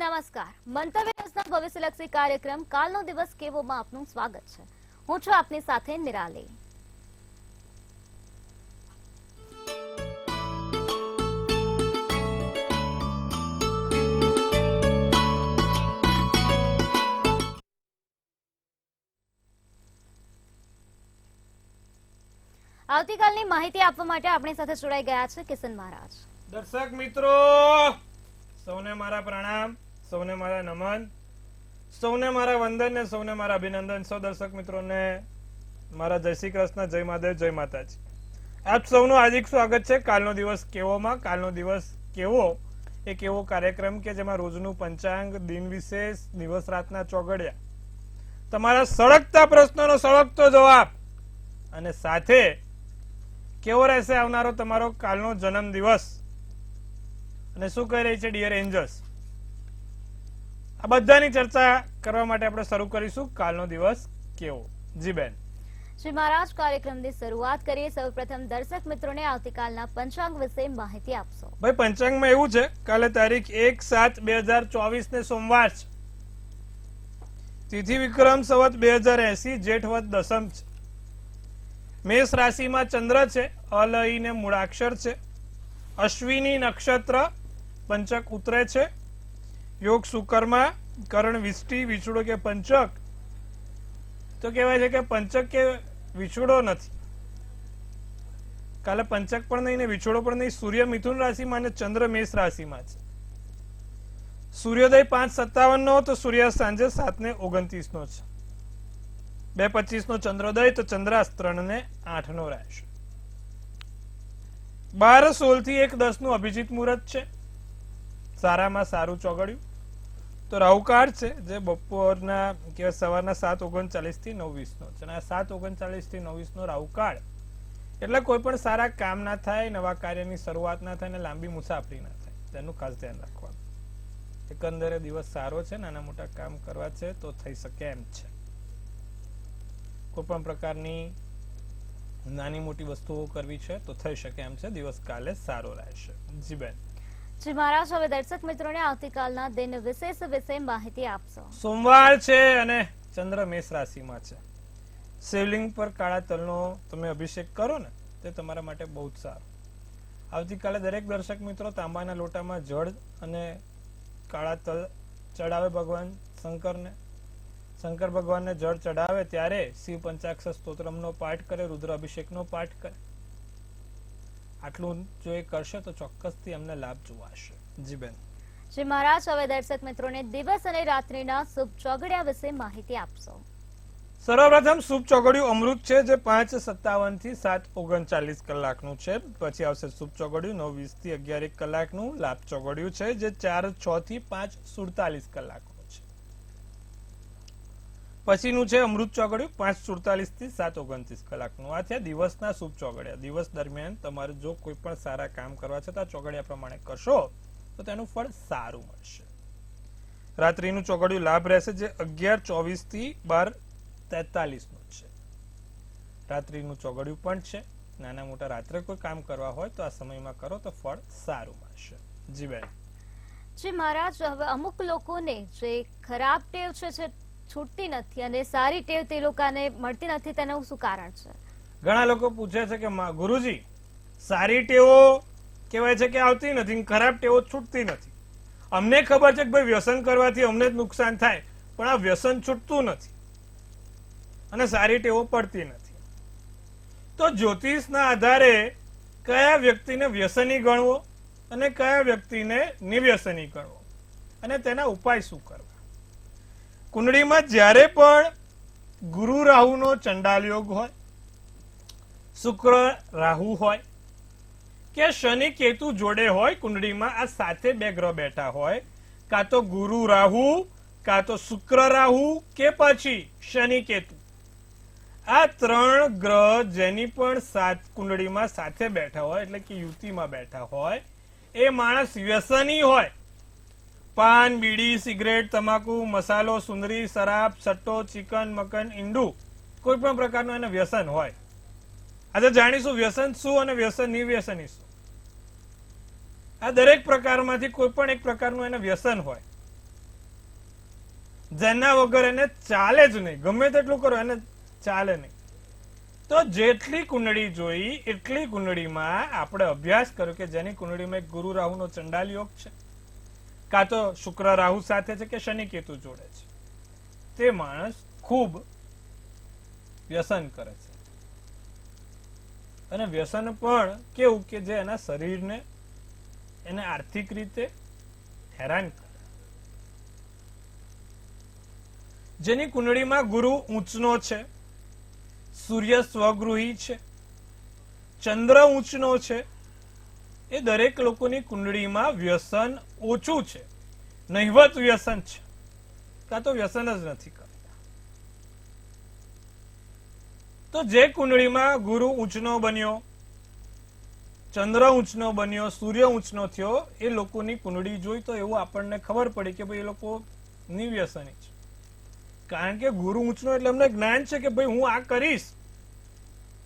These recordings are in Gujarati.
નમસ્કાર. મંતવ્ય ન્યૂઝના ભવિષ્યલક્ષી કાર્યક્રમ કાલનો દિવસ કેવોમાં આપનું સ્વાગત છે. હું છું આપની સાથે નિરાલી. આવતીકાલની માહિતી આપવા માટે આપણી સાથે જોડાઈ ગયા છે કિશન મહારાજ. દર્શક મિત્રો, સૌને મારા પ્રણામ, સૌને મારા નમન, સૌને મારા વંદન ને સૌને મારા અભિનંદન. સૌ દર્શક મિત્રોને મારા જય શ્રી કૃષ્ણ, જય મહાદેવ, જય માતાજી. આપ સૌનું હાર્દિક સ્વાગત છે કાલનો દિવસ કેવોમાં. કાલનો દિવસ કેવો એક એવો કાર્યક્રમ કે જેમાં રોજનું પંચાંગ, દિન વિશેષ, દિવસ રાતના ચોગડિયા, તમારા સળગતા પ્રશ્નોનો સળગતો જવાબ, અને સાથે કેવો રહેશે આવનારો તમારો કાલનો જન્મ દિવસ અને શું કહી રહી છે ડિયર એન્જલ્સ, આ બધાની ચર્ચા કરવા માટે આપણે શરૂ કરીશું કાલનો દિવસ કેવો. જી બેન. શ્રી મહારાજ, કાર્યક્રમની શરૂઆત કરીએ. સૌપ્રથમ દર્શક મિત્રોને આવતીકાલના પંચાંગ વિશે માહિતી આપશો. ભાઈ, પંચાંગમાં એવું છે, કાલે તારીખ 1/7/2024 ને સોમવાર છે. તિથિ વિક્રમ સંવત 2080, જેઠ વદ દસમ છે. મેષ રાશિમાં ચંદ્ર છે, અલઈ ને મૂળાક્ષર છે. અશ્વિની નક્ષત્ર, પંચક ઉતરે છે. યોગ સુકર્મા, કરણ વિષ્ટિ, વિછુડો કે પંચક. તો કહેવાય છે કે પંચક કે વિછુડો નથી. કાલે પંચક પણ નહીં ને વિછુડો પણ નહીં. સૂર્ય મિથુન રાશિમાં અને ચંદ્ર મેષ રાશિમાં છે. સૂર્યોદય 5:57 નો, તો સૂર્યાસ્ત સાંજે 7:29 નો છે. 2:25 નો ચંદ્રોદય, તો ચંદ્રાસ્ત 3:08 નો રહેશે. 12:16 થી 1:10 નું અભિજીત મુહૂર્ત છે. સારામાં સારું ચોગડ્યું. તો રાહુકાળ છે, જે બપોરના કે સવારના 7:39 થી 9:20 નો છે. અને આ 7:39 થી 9:20 નો રાહુકાળ એટલે કોઈ પણ સારા કામ ના થાય, નવા કાર્યની શરૂઆત ના થાય, ને લાંબી મુસાફરી ના થાય, તેનું ખાસ ધ્યાન રાખવાનું. એકંદરે દિવસ સારો છે, નાના મોટા કામ કરવા છે તો થઈ શકે એમ છે. કોઈ પણ પ્રકારની નાની મોટી વસ્તુઓ કરવી છે તો થઈ શકે એમ છે. દિવસ કાલે સારો રહેશે. જી બેન. જી મહારાજ, હવે દર્શક મિત્રોને આવતીકાલના દિન વિશેષ વિશે માહિતી આપશો. સોમવાર છે અને ચંદ્ર મેષ રાશિમાં છે. શિવલિંગ પર કાળા તલનો તમે અભિષેક કરો ને, તે તમારા માટે બહુ જ સારું. આવતીકાલે દરેક દર્શક મિત્રો તાંબાના લોટામાં જળ અને કાળા તલ ચડાવે ભગવાન શંકરને. શંકર ભગવાનને જળ ચડાવે ત્યારે શિવ પંચાક્ષર સ્તોત્રમનો પાઠ કરે, રુદ્ર અભિષેકનો પાઠ કરે. આટલું જો એ કરશે તો ચોક્કસથી અમને લાભ જોવાશે. જી બેન. શ્રી મહારાજ, હવે દર્શક મિત્રોને દિવસ અને રાત્રિના શુભ ચોગડિયા વિશે માહિતી આપશો. સર્વપ્રથમ શુભ ચોગડિયું અમૃત છે, જે 5:57 થી 7:39 કલાકનું છે. પછી આવશે શુભ ચોગડિયું 9:20 થી 11:01 કલાકનું. લાભ ચોગડિયું છે, જે 4:06 થી 5:47 કલાકનું છે. પછીનું છે અમૃત ચોગડિયું 5:47 થી 7:29 કલાકનું. આ છે દિવસના શુભ ચોગડિયા. દિવસ દરમિયાન તમારે જો કોઈ પણ સારા કામ કરવા છે તો આ ચોગડિયા પ્રમાણે કરશો તો તેનું ફળ સારું મળશે. રાત્રિનું ચોગડિયું લાભ રહેશે, જે 11:24 થી 12:43 નું છે. રાત્રિનું ચોગડિયું પણ છે. નાના મોટા રાત્રે કોઈ કામ કરવા હોય તો આ સમયમાં કરો તો ફળ સારું મળશે. જી બેન. જી મહારાજ, હવે અમુક લોકોને જે ખરાબ ટેવ છે છૂટતી નથી અને સારી ટેવ તે લોકોને મળતી નથી, તેનું શું કારણ છે? ઘણા લોકો પૂછે છે કે ગુરુજી, સારી ટેવો કહેવાય છે કે આવતી નથી, ખરાબ ટેવો છૂટતી નથી. અમને ખબર છે કે ભાઈ વ્યસન કરવાથી અમને જ નુકસાન થાય, પણ આ વ્યસન છૂટતું નથી અને સારી ટેવો પડતી નથી. તો જ્યોતિષના આધારે કયા વ્યક્તિને વ્યસની ગણવો અને કયા વ્યક્તિને નિવ્યસની ગણવો અને તેના ઉપાય શું કરવા. કુંડળીમાં જ્યારે પણ ગુરુ રાહુનો ચંડાલ યોગ હોય, શુક્ર રાહુ હોય કે શનિ કેતુ જોડે હોય કુંડળીમાં, આ સાથે બે ગ્રહ બેઠા હોય, કાં તો ગુરુ રાહુ, કાં તો શુક્ર રાહુ, કે પછી શનિ કેતુ, આ 3 ગ્રહ જેની પણ કુંડળીમાં સાથે બેઠા હોય એટલે કે યુતિમાં બેઠા હોય, એ માણસ વ્યસની હોય. પાન, બીડી, સિગરેટ, તમાકુ, મસાલો, સુંદરી, શરાબ, સટ્ટો, ચિકન, મકન, ઈંડું, કોઈ પણ પ્રકારનું એને વ્યસન હોય. આજે જાણીશું વ્યસન શું અને વ્યસન નિવ્યસની શું. આ દરેક પ્રકારમાંથી કોઈ પણ એક પ્રકારનું એને વ્યસન હોય જેના વગર એને ચાલે જ નહીં, ગમે તેટલું કરો એને ચાલે નહીં. તો જેટલી કુંડળી જોઈ એટલી કુંડળીમાં આપણે અભ્યાસ કર્યો કે જેની કુંડળીમાં એક ગુરુ રાહુનો ચંડાલ યોગ છે, કાં તો શુક્ર રાહુ સાથે છે કે શનિ કેતુ જોડે છે, તે માણસ ખૂબ વ્યસન કરે છે. અને વ્યસન પણ કેવું કે જે એના શરીરને એને આર્થિક રીતે હેરાન કરે. જેની કુંડળીમાં ગુરુ ઊંચનો છે, સૂર્ય સ્વગૃહી છે, ચંદ્ર ઊંચનો છે, એ દરેક લોકોની કુંડળીમાં વ્યસન ઓછું છે, નહિવત વ્યસન છે, કાં તો વ્યસન જ નથી કરતા. તો જે કુંડળીમાં ગુરુ ઊંચનો બન્યો, ચંદ્ર ઊંચનો બન્યો, સૂર્ય ઊંચનો થયો, એ લોકોની કુંડળી જોઈ તો એવું આપણને ખબર પડી કે ભાઈ એ લોકો નિવ્યસની છે. કારણ કે ગુરુ ઊંચનો એટલે એમને જ્ઞાન છે કે ભાઈ હું આ કરીશ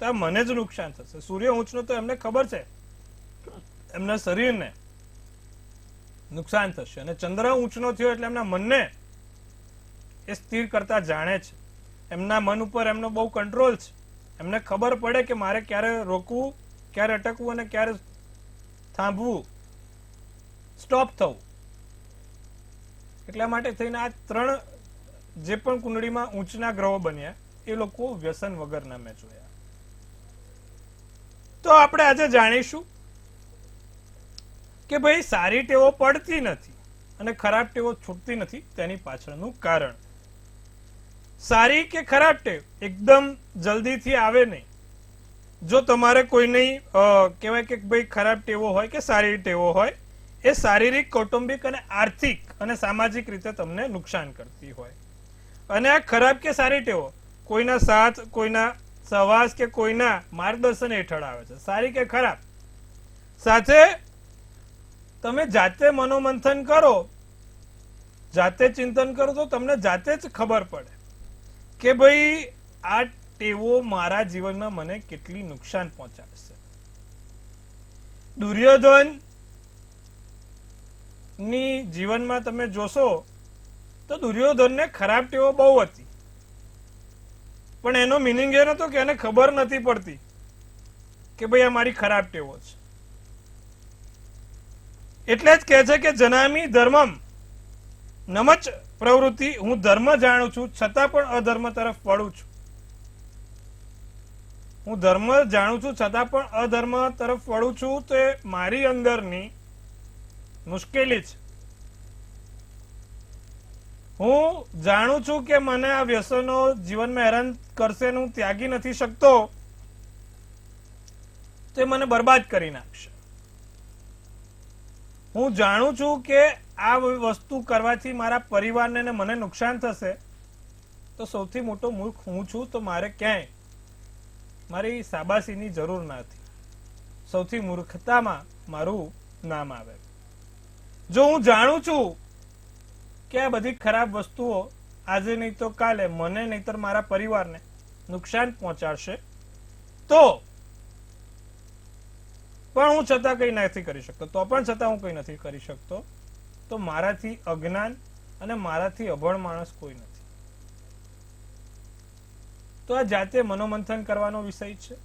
તો મને જ નુકસાન થશે. સૂર્ય ઊંચનો તો એમને ખબર છે એમના શરીરને નુકસાન થશે, અને ચંદ્ર ઊંચનો થયો એટલે એમના મનને એ સ્થિર કરતા જાણે છે. એમના મન ઉપર એમનો બહુ કંટ્રોલ છે. એમને ખબર પડે કે મારે ક્યારે રોકવું, ક્યારે અટકવું અને ક્યારે થાંભવું, સ્ટોપ થવું. એટલા માટે થઈને આ ત્રણ જે પણ કુંડળીમાં ઊંચના ગ્રહો બન્યા એ લોકો વ્યસન વગરના મેં જોયા. તો આપણે આજે જાણીશું કે ભાઈ સારી ટેવો પડતી નથી અને ખરાબ ટેવો છૂટતી નથી, તેની પાછળનું કારણ. સારી કે ખરાબ ટેવ એકદમ જલ્દીથી આવે નહીં. જો તમારે કોઈની કહેવાય કે ભાઈ ખરાબ ટેવો હોય કે સારી ટેવો હોય, એ શારીરિક, કૌટુંબિક અને આર્થિક અને સામાજિક રીતે તમને નુકસાન કરતી હોય. અને આ ખરાબ કે સારી ટેવો કોઈના સાથ, કોઈના સહવાસ કે કોઈના માર્ગદર્શન હેઠળ આવે છે. સારી કે ખરાબ સાથે તમે જાતે મનોમંથન કરો, જાતે ચિંતન કરો તો તમને જાતે જ ખબર પડે કે ભાઈ આ ટેવો મારા જીવનમાં મને કેટલી નુકસાન પહોંચાડશે. દુર્યોધન ની જીવનમાં તમે જોશો તો દુર્યોધનને ખરાબ ટેવો બહુ હતી, પણ એનો મિનિંગ એ નતો કે એને ખબર નથી પડતી કે ભાઈ આ મારી ખરાબ ટેવો છે. એટલે જ કહે છે કે જનામી ધર્મમ નમચ પ્રવૃત્તિ, હું ધર્મ જાણું છું છતાં પણ અધર્મ તરફ વળું છું. હું ધર્મ જાણું છું છતાં પણ અધર્મ તરફ વળું છું, તો એ મારી અંદરની મુશ્કેલી છે. હું જાણું છું કે મને આ વ્યસનો જીવનમાં હેરાન કરશે, હું ત્યાગી નથી શકતો, તે મને બરબાદ કરી નાખશે. હું જાણું છું કે આ વસ્તુ કરવાથી મારા પરિવારને ને મને નુકસાન થશે, તો સૌથી મોટો મૂર્ખ હું છું, તો મારે ક્યાંય મારી શાબાશીની જરૂર નથી. સૌથી મૂર્ખતામાં મારું નામ આવે. જો હું જાણું છું કે આ બધી ખરાબ વસ્તુઓ આજે નહીં તો કાલે મને નહીતર મારા પરિવારને નુકસાન પહોંચાડશે, તો પણ હું છતાં કંઈ નથી કરી શકતો, તો પણ છતાં હું કંઈ નથી કરી શકતો, તો મારાથી અજ્ઞાન અને મારાથી અભણ માણસ કોઈ નથી. તો આ જાતે મનોમંથન કરવાનો વિષય છે.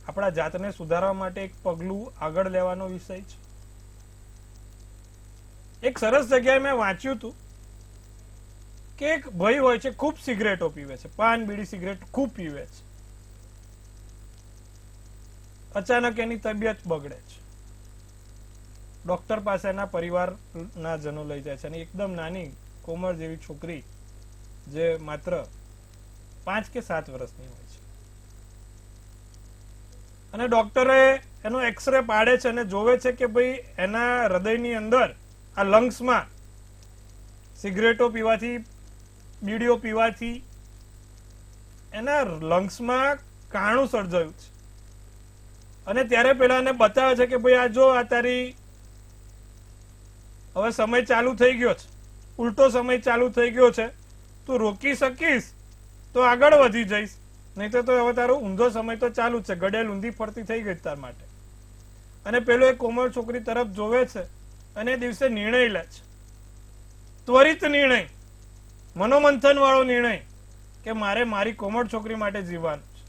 આપણા જાતને સુધારવા માટે એક પગલું આગળ લેવાનો વિષય છે. એક સરસ જગ્યાએ મેં વાંચ્યું હતું કે એક ભાઈ હોય છે, ખૂબ સિગરેટો પીવે છે, પાન, બીડી, સિગરેટ ખૂબ પીવે છે. અચાનક એની તબિયત બગડે છે. ડોક્ટર પાસે એના પરિવારના જનો લઈ જાય છે, અને એકદમ નાની કોમળ જેવી છોકરી જે માત્ર 5 કે 7 વર્ષની હોય છે, અને ડોક્ટરે એનો એક્સરે પાડે છે અને જોવે છે કે ભાઈ એના હૃદયની અંદર આ લંગ્સમાં સિગરેટો પીવાથી, બીડીઓ પીવાથી એના લંગ્સમાં કાણું સર્જાયું છે. અને ત્યારે પેલા એને બતાવે છે કે ભાઈ આ જો આ તારી હવે સમય ચાલુ થઈ ગયો છે, ઉલટો સમય ચાલુ થઈ ગયો છે, તું રોકી શકીશ તો આગળ વધી જઈશ, નહીં તો હવે તારો ઊંધો સમય તો ચાલુ છે, ગડેલ ઊંધી ફરતી થઈ ગઈ તાર માટે. અને પેલો એક કોમળ છોકરી તરફ જોવે છે અને એ દિવસે નિર્ણય લે છે, ત્વરિત નિર્ણય, મનોમંથન વાળો નિર્ણય કે મારે મારી કોમળ છોકરી માટે જીવવાનું છે,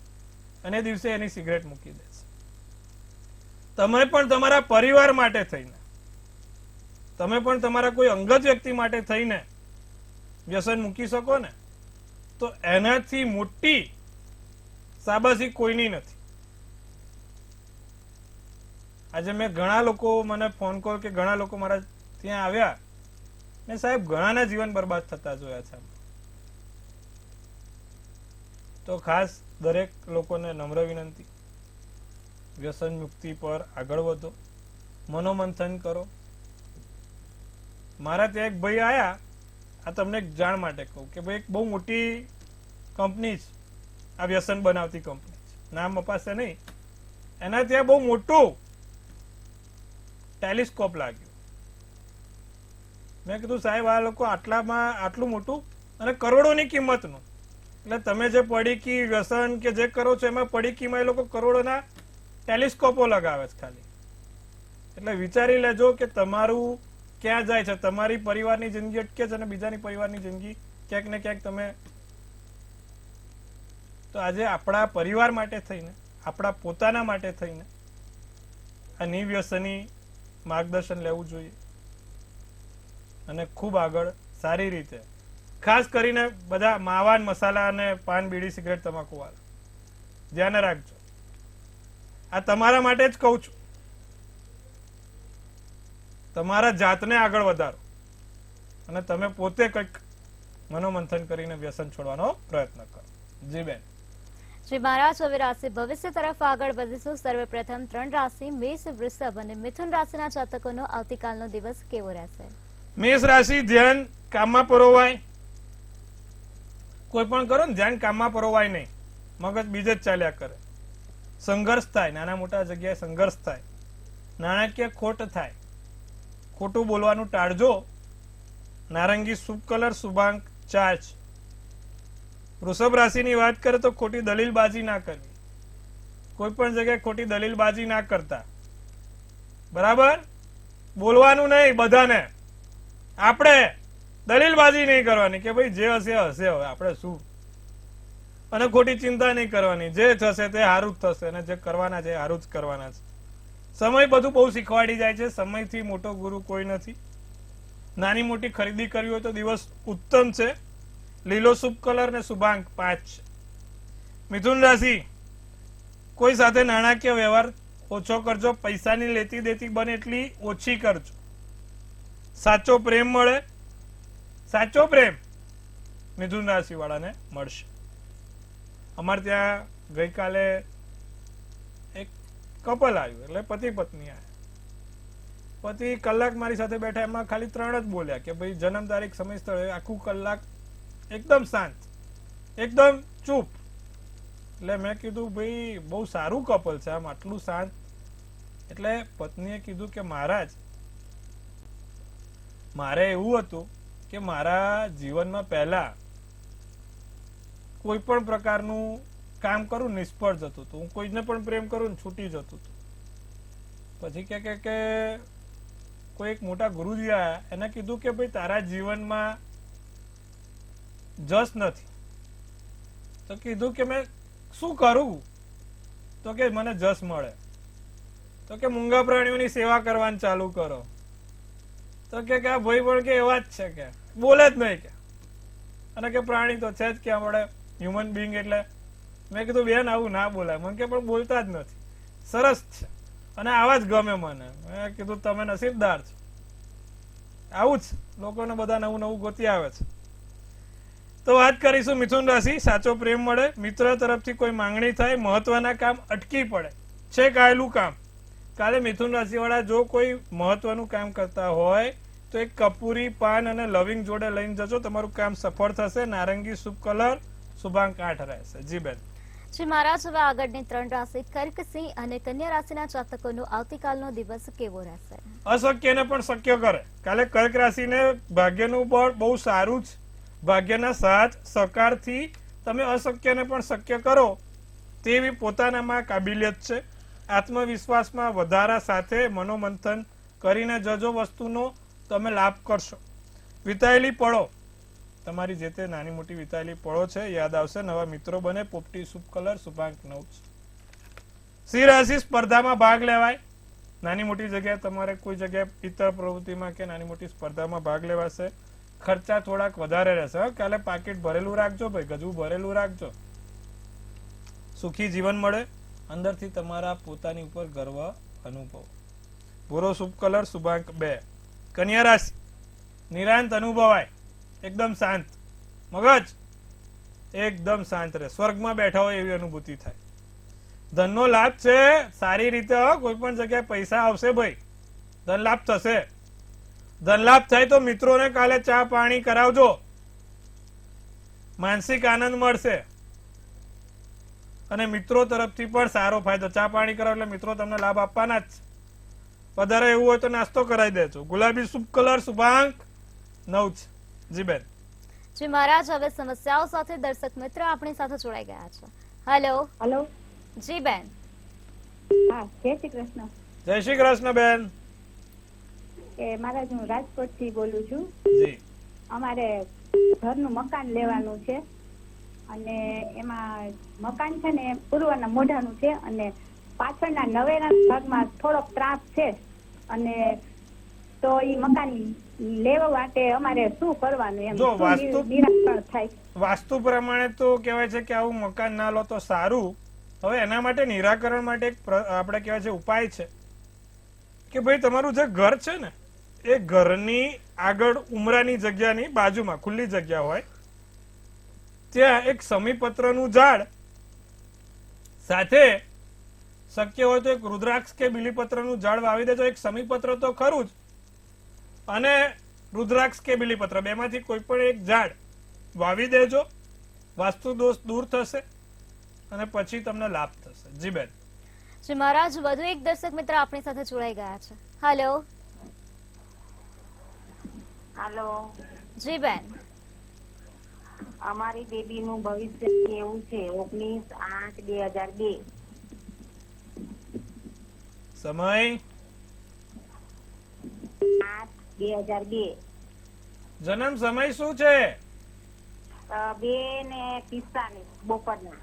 અને એ દિવસે એની સિગરેટ મૂકી દેશે. તમે પણ તમારા પરિવાર માટે થઈને, તમે પણ તમારા કોઈ અંગત વ્યક્તિ માટે થઈને વ્યસન મૂકી શકો ને, તો એનાથી મોટી શાબાશી કોઈની નથી. આજે મેં ઘણા લોકો મને ફોન કોલ કે ઘણા લોકો મારા ત્યાં આવ્યા ને સાહેબ ઘણાના જીવન બરબાદ થતા જોયા છે. તો ખાસ દરેક લોકોને નમ્ર વિનંતી, વ્યસન મુક્તિ પર આગળ વધો, મનોમંથન કરો. મારા ત્યાં એક ભાઈ આયા, આ તમને એક જાણ માટે કહું કે ભાઈ એક બહુ મોટી કંપની છે, આ વ્યસન બનાવતી કંપની છે, નામ અપાશે નહીં. એના ત્યાં બહુ મોટું ટેલિસ્કોપ લાગ્યું. મેં કીધું સાહેબ આ લોકો આટલામાં આટલું મોટું અને કરોડોની કિંમતનું, એટલે તમે જે પડીકી વ્યસન કે જે કરો છો એમાં પડીકીમાં એ લોકો કરોડોના ટેલિસ્કોપો લગાવે છે ખાલી. એટલે વિચારી લેજો કે તમારું ક્યાં જાય છે, તમારી પરિવારની જિંદગી અટકે છે અને બીજાની પરિવારની જિંદગી ક્યાંક ને ક્યાંક તમે. તો આજે આપણા પરિવાર માટે થઈને, આપણા પોતાના માટે થઈને આ નિવ્યસની માર્ગદર્શન લેવું જોઈએ અને ખૂબ આગળ સારી રીતે, ખાસ કરીને બધા માવાન મસાલા અને પાન બીડી સિગરેટ તમાકુ વાળા ધ્યાન રાખજો. આ તમારા માટે જ કહું છું. તમારા જાતને આગળ વધારો અને તમે પોતે કંઈક મનોમંથન કરીને વ્યસન છોડવાનો પ્રયત્ન કરો. જી બેન. શ્રી મહારાજ, હવે રાશિ ભવિષ્ય તરફ આગળ વધીશું. સર્વપ્રથમ 3 રાશિ મેષ, વૃષભ અને મિથુન રાશિના જાતકોનો આવતીકાલનો દિવસ કેવો રહેશે? મેષ રાશિ, ધ્યાન કામમાં પરોવાય. કોઈ પણ કરો ને ધ્યાન કામમાં પરોવાય નહીં, મગજ બીજે જ ચાલ્યા કરે. સંઘર્ષ થાય, નાના મોટા જગ્યાએ સંઘર્ષ થાય, નાણાકીય ખોટ થાય. ખોટું બોલવાનું ટાળજો. નારંગી શુભ કલર, શુભાંક 4 છે. વૃષભ રાશિની વાત કરે તો ખોટી દલીલબાજી ના કરવી. કોઈ પણ જગ્યાએ ખોટી દલીલબાજી ના કરતા. બરાબર? બોલવાનું નહીં બધાને. આપણે દલીલબાજી નહીં કરવાની કે ભાઈ જે હશે હશે, હવે આપણે શું. અને ખોટી ચિંતા નહીં કરવાની. જે થશે તે સારું જ થશે અને જે કરવાના છે સારું જ કરવાના છે. સમય બધું બહુ શીખવાડી જાય છે. સમયથી મોટો ગુરુ કોઈ નથી. નાની મોટી ખરીદી કરવી હોય તો દિવસ ઉત્તમ છે. લીલો શુભ કલર ને શુભાંક 5. મિથુન રાશિ, કોઈ સાથે નાણાકીય વ્યવહાર ઓછો કરજો. પૈસાની લેતી દેતી બને એટલી ઓછી કરજો. સાચો પ્રેમ મળે. સાચો પ્રેમ મિથુન રાશિ વાળાને મળશે. અમારે ત્યાં ગઈકાલે એક કપલ આવ્યું, એટલે પતિ પત્ની આવ્યા. પતિ કલાક મારી સાથે બેઠા, એમાં ખાલી 3 જ બોલ્યા કે ભાઈ જન્મ તારીખ, સમય સ્થળ. આખું કલાક એકદમ શાંત, એકદમ ચૂપ. એટલે મેં કીધું ભાઈ બહુ સારું કપલ છે, આમ આટલું શાંત. એટલે પત્નીએ કીધું કે મહારાજ, મારે એવું હતું કે મારા જીવનમાં પહેલા કોઈ પણ પ્રકારનું કામ કરું નિષ્ફળ જતું હતું. હું કોઈને પણ પ્રેમ કરું ને છૂટી જતું હતું. પછી કે કોઈ એક મોટા ગુરુજી આયા, એને કીધું કે ભાઈ તારા જીવનમાં જસ નથી. તો કીધું કે મેં શું કરું? તો કે મને જસ મળે. તો કે મૂંગા પ્રાણીઓની સેવા કરવાનું ચાલુ કરો. તો કે આ ભાઈ પણ કે એવા જ છે કે બોલે જ નહીં કે, અને કે પ્રાણી તો છે જ કે આપણે હ્યુમન બિંગ. એટલે મેં કીધું બેન આવું ના બોલાય. મને કે પણ બોલતા જ નથી. સરસ છે અને આવા જ ગમે મને. મેં કીધું તમે નસીબદાર છો. આવું જ લોકોને બધા નવું નવું ગોતી આવે છે. તો વાત કરીશું મિથુન રાશિ, સાચો પ્રેમ મળે. મિત્ર તરફથી કોઈ માંગણી થાય, મહત્વના કામ અટકી પડે. છે કાયેલું કામ. કાલે મિથુન રાશિ વાળા જો કોઈ મહત્વનું કામ કરતા હોય તો એક કપૂરી, પાન અને લવિંગ જોડે લઈને જજો. તમારું કામ સફળ થશે. નારંગી શુભ કલર, શુભાંક 8 રહેશે. જી બેન. શ્રી મહારાજ, હવે આગળની 3 રાશિ કર્ક, સિંહ અને કન્યા રાશિના જાતકોનો આવતીકાલનો દિવસ કેવો રહેશે? અશક્યને પણ શક્ય કરે. કાલે કર્ક રાશિને ભાગ્યનું બળ બહુ સારું છે. ભાગ્યના સાથ સહકારથી તમે અશક્યને પણ શક્ય કરો તેવી પોતાનામાં કાબિલિયત છે. આત્મવિશ્વાસમાં વધારા સાથે મનોમંથન કરીને જજો વસ્તુનો તમે લાભ કરશો. વિતાયેલી પળો, તમારી જે તે નાની મોટી વિતાયેલી પળો છે યાદ આવશે, નવા મિત્રો બને, પોપટી શુભ કલર, શુભાંક 9 છે. સિંહ રાશિ સ્પર્ધામાં ભાગ લેવાય, નાની મોટી જગ્યાએ તમારે કોઈ જગ્યાએ ઇતર પ્રવૃત્તિમાં કે નાની મોટી સ્પર્ધામાં ભાગ લેવાશે. ખર્ચા થોડાક વધારે રહેશે, કાલે પાકીટ ભરેલું રાખજો ભાઈ, ગજવું ભરેલું રાખજો. સુખી જીવન મળે, અંદરથી તમારા પોતાની ઉપર ગર્વ અનુભવ. ભૂરો શુભ કલર, શુભાંક 2. કન્યા રાશિ નિરાંત અનુભવાય, એકદમ શાંત, મગજ એકદમ શાંત રહે, સ્વર્ગમાં બેઠા હોય એવી અનુભૂતિ થાય. ધનનો લાભ છે સારી રીતે, કોઈ પણ જગ્યાએ પૈસા આવશે ભાઈ, ધન લાભ થશે. ધન લાભ થાય તો મિત્રોને કાલે ચા પાણી કરાવજો, માનસિક આનંદ મળશે અને મિત્રો તરફથી પણ સારો ફાયદો. ચા પાણી કરાવ એટલે મિત્રો તમને લાભ આપવાના જ. વધારે એવું હોય તો નાસ્તો કરાવી દેજો. ગુલાબી શુભ કલર, શુભાંક 9 છે. જી બેન. જી મહારાજ, હવે સમસ્યાઓ સાથે દર્શક મિત્ર આપણી સાથે જોડાઈ ગયા છે. હેલો. હેલો. જી બેન. હા, જય શ્રી કૃષ્ણ. જય શ્રી કૃષ્ણ બેન. એ મહારાજ, હું રાજકોટ થી બોલું છું. જી. અમારે ઘરનું મકાન લેવાનું છે અને એમાં મકાન છે ને પૂર્વના મોઢાનું છે અને પાછળના નવેરા ભાગમાં થોડોક ત્રાસ છે અને તો ઈ મકાન લેવા માટે અમારે શું કરવાનું, એમ જો વાસ્તુ નિરાકરણ થાય? વાસ્તુ પ્રમાણે તો કહેવાય છે કે આવું મકાન ના લો તો સારું. હવે એના માટે નિરાકરણ માટે એક આપણે કહેવાય છે ઉપાય છે કે ભાઈ તમારું જે ઘર છે ને એ ઘરની આગળ ઉમરાની જગ્યાની બાજુમાં ખુલ્લી જગ્યા હોય ત્યાં એક સમીપત્રનું ઝાડ સાથે શક્ય હોય તો એક રુદ્રાક્ષ કે બીલીપત્રનું ઝાડ વાવી દેજો. એક સમીપત્ર તો ખરું જ, અને રુદ્રાક્ષ કે બીલીપત્ર બેમાંથી કોઈ પણ એક ઝાડ વાવી દેજો. વાસ્તુ દોષ દૂર થશે અને પછી તમને લાભ થશે. જી બેન. જી મહારાજ, વધુ એક દર્શક મિત્ર આપણી સાથે જોડાઈ ગયા છે. હેલો. હાલો. જી બેન. અમારી બેબીનું ભવિષ્ય કેવું છે? 19/8/2002. સમય 8/2002. જન્મ સમય શું છે? 2:45 બપોરના.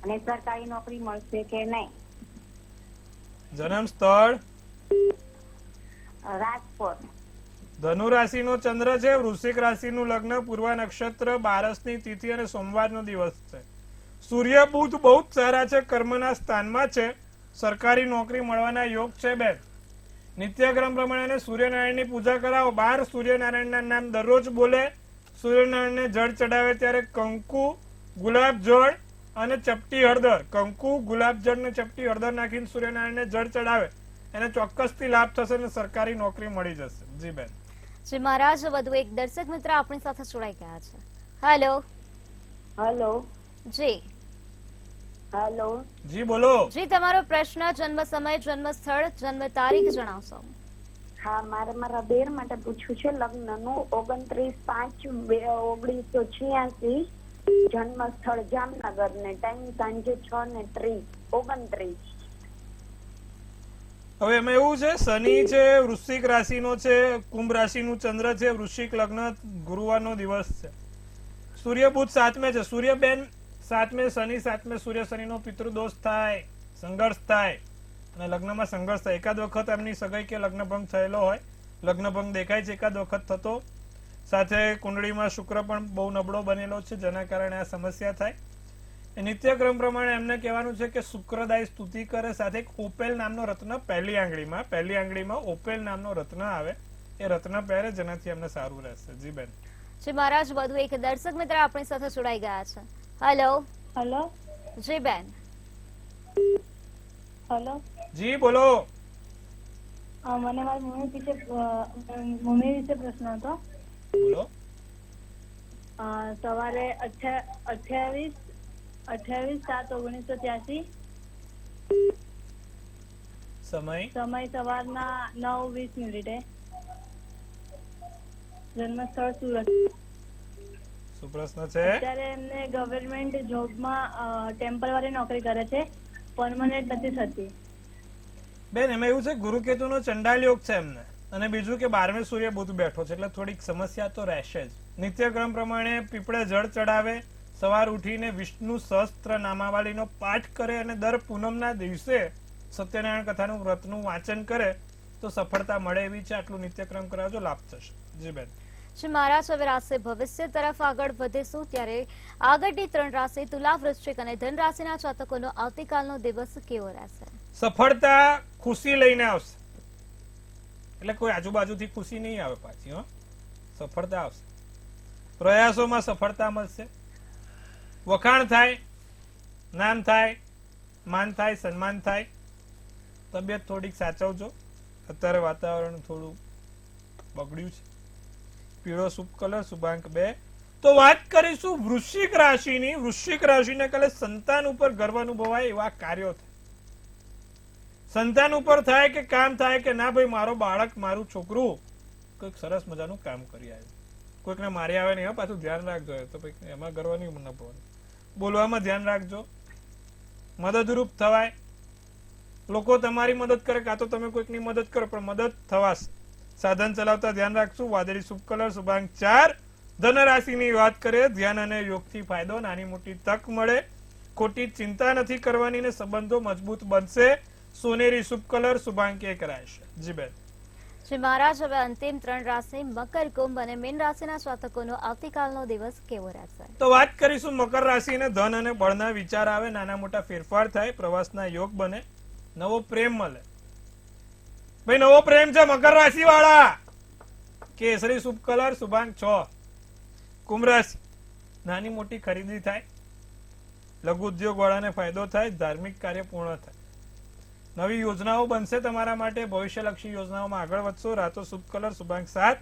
અને સરકારી નોકરી મળશે કે નહીં? જન્મ સ્થળ રાજકોટ. ધનુ રાશિનો ચંદ્ર છે, વૃશ્ચિક રાશિનું લગ્ન, પૂર્વ નક્ષત્ર, 12ની તિથિ અને સોમવારનો દિવસ છે. સૂર્ય બુધ બહુ જ સારા છે, કર્મના સ્થાનમાં છે, સરકારી નોકરી મળવાના યોગ છે બેન. નિત્યક્રમ પ્રમાણે સૂર્યનારાયણની પૂજા કરાવો. 12 સૂર્યનારાયણના નામ દરરોજ બોલે. સૂર્યનારાયણને જળ ચડાવે ત્યારે કંકુ, ગુલાબ જળ અને ચપટી હળદર, કંકુ, ગુલાબ જળ ને ચપટી હળદર નાખીને સૂર્યનારાયણને જળ ચડાવે, એને ચોક્કસથી લાભ થશે અને સરકારી નોકરી મળી જશે. જી બેન. જી મહારાજ, વધુ એક દર્શક મિત્ર આપણી સાથે જોડાઈ ગયા છે. હેલો. હલો. જી. હલો. જી બોલો. જી, તમારો પ્રશ્ન, જન્મ સમય, જન્મ સ્થળ, જન્મ તારીખ જણાવશો? હા, મારે મારા બેર માટે પૂછ્યું છે લગ્નનું. 29/5/1986. જન્મ સ્થળ જામનગર ને ટાઈમ સાંજે 6:30. 29. હવે એમાં એવું છે, શનિ છે, વૃશ્ચિક રાશિનો છે, કુંભ રાશિનું ચંદ્ર છે, વૃશ્ચિક લગ્ન, ગુરુવારનો દિવસ છે. સૂર્ય બુધ 7મે છે. સૂર્યબેન 7મે, શનિ 7મે, સૂર્ય શનિનો પિતૃદોષ થાય, સંઘર્ષ થાય અને લગ્નમાં સંઘર્ષ થાય. એકાદ વખત એમની સગાઈ કે લગ્નભંગ થયેલો હોય, લગ્નભંગ દેખાય છે એકાદ વખત થતો. સાથે કુંડળીમાં શુક્ર પણ બહુ નબળો બનેલો છે, જેના કારણે આ સમસ્યા થાય. નિત્યક્રમ પ્રમાણે એમને કહેવાનું છે કે શુક્રદાય સ્તુતિ કરે, સાથે એક ઓપેલ નામનો રત્ન પહેલી આંગળીમાં ઓપેલ નામનો રત્ન આવે, એ રત્ન પહેરે, જેનાથી એમને સારું રહેશે. જી બેન. જી મહારાજ, વધુ એક દર્શક મિત્ર આપણી સાથે જોડાઈ ગયા છે. હેલો. હેલો. જી બેન. હેલો. જી બોલો. મને મારી મમ્મી વિશે પ્રશ્ન હતો. બોલો. સવારે 28/7/1983. સમય સવારના 9:20. જન્મ સ્થળ સુરત. શું પ્રશ્ન છે? અત્યારે એમને ગવર્મેન્ટ જોબમાં ટેમ્પરરી નોકરી કરે છે, પરમનન્ટ નથી થતી. બેન એમાં એવું છે, ગુરુ કેતુનો ચંડાલ યોગ છે એમને. અને બીજું કે 12મે સૂર્ય બુધ બેઠો છે એટલે થોડીક સમસ્યા તો રહેશે જ. નિત્યક્રમ પ્રમાણે પીપળે જળ ચડાવે, સવાર ઉઠીને વિષ્ણુ સહસ્ત્ર નામાવલીનો પાઠ કરે અને દર પૂનમના દિવસે સત્યનારાયણ કથાનું વ્રતનું વાંચન કરે તો સફળતા મળે એવી છે. આટલું નિત્યક્રમ કરાવજો, લાભ થશે. જી બેન. શ્રી મહારાજ, હવે રાશિ ભવિષ્ય તરફ આગળ વધીશું ત્યારે આગળની 3 રાશિ તુલા, વૃશ્ચિક અને ધન રાશિના જાતકોનો આવતીકાલનો દિવસ કેવો રહેશે? સફળતા ખુશી લઈને આવશે, એટલે કોઈ આજુબાજુથી ખુશી નહીં આવે પાછી. સફળતા આવશે, પ્રયાસોમાં સફળતા મળશે, વખાણ થાય, નામ થાય, માન થાય, સન્માન થાય. તબિયત થોડીક સાચવજો, અત્યારે વાતાવરણ થોડું બગડ્યું છે. પીળો શુભ કલર, શુભાંક 2. તો વાત કરીશું વૃશ્ચિક રાશિની. વૃશ્ચિક રાશિને કાલે સંતાન ઉપર ગર્વ અનુભવાય એવા કાર્યો થાય. સંતાન ઉપર થાય કે કામ થાય કે ના ભાઈ મારો બાળક, મારું છોકરું કોઈક સરસ મજાનું કામ કરી આવ્યું. કોઈકને મારી આવે નહીં, પાછું ધ્યાન રાખજો. તો ભાઈ એમાં ગર્વ નહીં અનુભવવાનું. બોલવામાં ધ્યાન રાખજો, મદદરૂપ થવાય. લોકો તમારી મદદ કરે કાં તો તમે કોઈકની મદદ કરો, પણ મદદ થવાશે. સાધન ચલાવતા ધ્યાન રાખશું. વાદળી શુભ કલર, શુભાંક 4. ધન રાશિની વાત કરીએ, ધ્યાન અને યોગથી ફાયદો, નાની મોટી તક મળે, ખોટી ચિંતા નથી કરવાની ને સંબંધો મજબૂત બનશે. સોનેરી શુભ કલર, શુભાંક 1 રહેશે. જી બેન. શ્રી મહારાજ, હવે અંતિમ 3 રાશિ મકર, કુંભ અને મીન રાશિના જાતકોનો આવતીકાલનો દિવસ કેવો રહેશે? તો વાત કરીશું મકર રાશિને. ધન અને બળના વિચાર આવે, નાના મોટા ફેરફાર થાય, પ્રવાસના યોગ બને, નવો પ્રેમ મળે. ભાઈ નવો પ્રેમ છે મકર રાશિ વાળા. કેસરી શુભ કલર, શુભાંક 6. કુંભ રાશિ, નાની મોટી ખરીદી થાય, લઘુ ઉદ્યોગ વાળાને ફાયદો થાય, ધાર્મિક કાર્ય પૂર્ણ થાય, નવી યોજનાઓ બનશે તમારા માટે, ભવિષ્યલક્ષી યોજનાઓમાં આગળ વધશો. રાતો શુભ કલર, શુભાંક 7.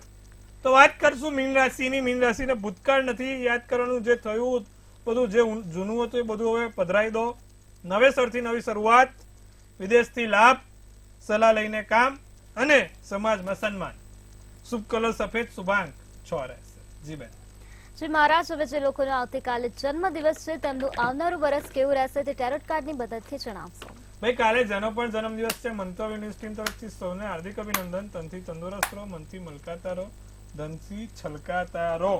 તો વાત કરશું મીન રાશિની. મીન રાશિને ભૂતકાળ નથી યાદ કરવાનું, જે થયું બધું, જે જૂનું હતું એ બધું હવે પધરાઈ દો. નવેસરથી નવી શરૂઆત, વિદેશથી લાભ, સલાહ લઈને કામ અને સમાજમાં સન્માન. શુભ કલર સફેદ, શુભાંક 6 રહેશે. જી બેન. શ્રી મહારાજ, હવે જે લોકોનો આવતીકાલે જન્મ દિવસ છે તેમનું આવનારું વર્ષ કેવું રહેશે તે ટેરોટ કાર્ડની મદદથી જણાવશો. ભાઈ કાલે જેનો પણ જન્મદિવસ છે, મંતવ્ય યુનિવર્સિટી તરફથી સૌને હાર્દિક અભિનંદન. તનથી તંદુરસ્ત રહો, મનથી મલકાતા રહો, ધનથી છલકાતા રહો.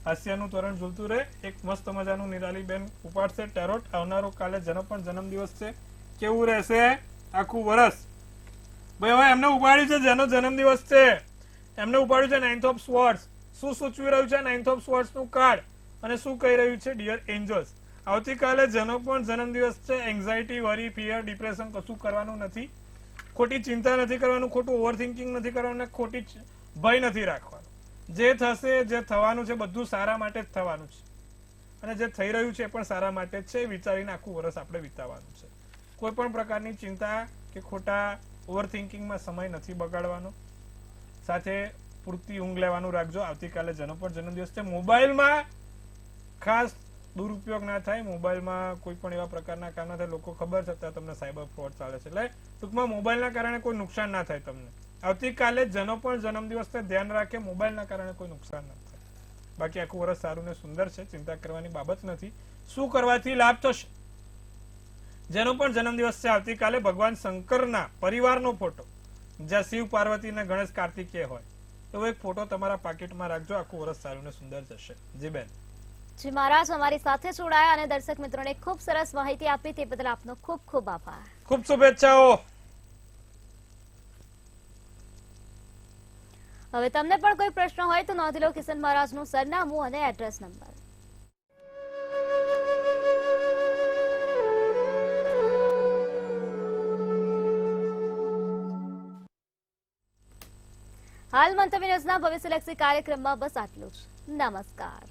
હાસ્યનું તોરણ ઝૂલતું રહે. એક મસ્ત મજાનું નિરાલી બેન ઉપાડશે ટેરોટ. આવનારો કાલે જેનો પણ જન્મદિવસ છે કેવું રહેશે આખું વર્ષ. ભાઈ હવે એમને ઉપાડ્યું છે, જેનો જન્મદિવસ છે એમને ઉપાડ્યું છે 9th ઓફ સ્વોર્ડ્સ. શું સૂચવી રહ્યું છે 9th ઓફ સ્વોર્ડ્સ નું કાર્ડ અને શું કહી રહ્યું છે? ડિયર એન્જલ્સ, આવતીકાલે જેનો પણ જન્મદિવસ છે, એન્ઝાયટી, વરી, ફિયર, ડિપ્રેશન કશું કરવાનું નથી. ખોટી ચિંતા નથી કરવાનું, ખોટું ઓવર થિંકિંગ નથી કરવાનું, ખોટી ભય નથી રાખવાનું. જે થશે, જે થવાનું છે બધું સારા માટે જ થવાનું છે અને જે થઈ રહ્યું છે એ પણ સારા માટે જ છે. વિચારીને આખું વર્ષ આપણે વિતાવવાનું છે. કોઈ પણ પ્રકારની ચિંતા કે ખોટા ઓવર થિંકિંગમાં સમય નથી બગાડવાનો. સાથે પૂરતી ઊંઘ લેવાનું રાખજો. આવતીકાલે જેનો પણ જન્મદિવસ છે, મોબાઈલમાં ખાસ દુરુપયોગ ના થાય. મોબાઈલમાં કોઈ પણ એવા પ્રકારના કામ ના થાય. લોકો ખબર છતાં તમને સાયબર ફ્રોડ ચાલે છે, એટલે ટૂંકમાં મોબાઈલના કારણે કોઈ નુકસાન ના થાય તમને. આવતીકાલે જેનો પણ જન્મદિવસ છે ધ્યાન રાખે, મોબાઈલના કારણે કોઈ નુકસાન ના થાય. બાકી આખું વર્ષ સારું ને સુંદર છે, ચિંતા કરવાની બાબત નથી. શું કરવાથી લાભ થશે? જેનો પણ જન્મદિવસ છે આવતીકાલે ભગવાન શંકરના પરિવારનો ફોટો, જ્યાં શિવ, પાર્વતી અને ગણેશ, કાર્તિકેય હોય, એવો એક ફોટો તમારા પાકીટમાં રાખજો. આખું વર્ષ સારું ને સુંદર જશે. જી બેન. જી મહારાજ, અમારી સાથે જોડાયા અને દર્શક મિત્રોને ખૂબ સરસ માહિતી આપી તે બદલ આપનો ખૂબ ખૂબ આભાર. ખૂબ શુભેચ્છાઓ. હવે તમને પણ કોઈ પ્રશ્ન હોય તો નોંધી લો કિશન મહારાજનું સરનામું અને એડ્રેસ નંબર. હાલ મંતવ્ય ન્યૂઝના ભવિષ્યલક્ષી કાર્યક્રમમાં બસ આટલું જ. નમસ્કાર.